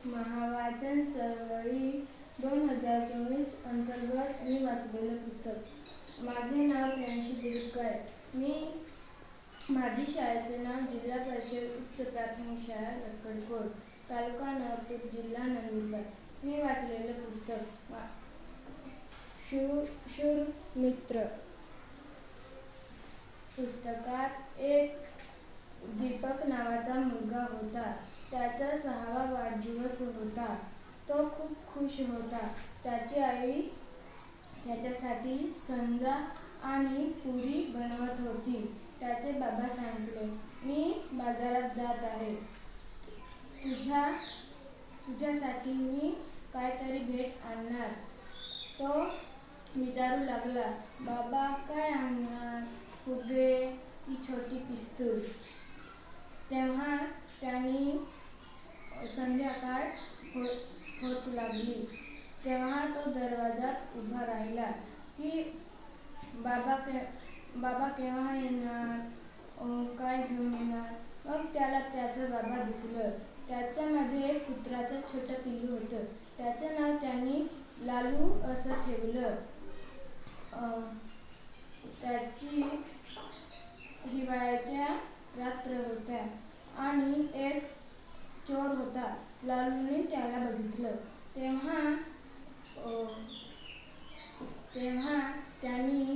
महावाचन चळवळी 2024 अंतर्गत मी वाचलेलं पुस्तक. माझे नाव प्रियांशी दिलीप गाय. माझी शाळेचे नाव जिल्हा परिषद उच्च प्राथमिक शाळा लक्कडकोट, तालुका नवापूर, जिल्हा नंदुरबार. मी वाचलेलं पुस्तक शूर मित्र. पुस्तकात एक दीपक नावाचा मुलगा होता. त्याचा 6वा वाढदिवस होता. तो खूप खुश होता. त्याची आई त्याच्यासाठी संजा आणि पुरी बनवत होती. त्याचे बाबा सांगितले, मी बाजारात जात आहे. तुझ्यासाठी मी काहीतरी भेट आणणार. तो विचारू लागला, बाबा काय आणणार? फुगे की छोटी पिस्तूल? तेव्हा त्यांनी संध्याकाळ होत लागली. तेव्हा तो दरवाजात उभा राहिला की बाबा केव्हा येणार? काय घेऊन येणार? मग त्याला त्याचं बाबा दिसलं. त्याच्यामध्ये एक कुत्र्याचं छोटं पिल्लू होतं. त्याचं नाव त्यांनी लालू असं ठेवलं. त्याची हिवाळ्याच्या रात्र होत्या आणि एक चोर होता. लालूने त्याला बघितलं. तेव्हा त्यांनी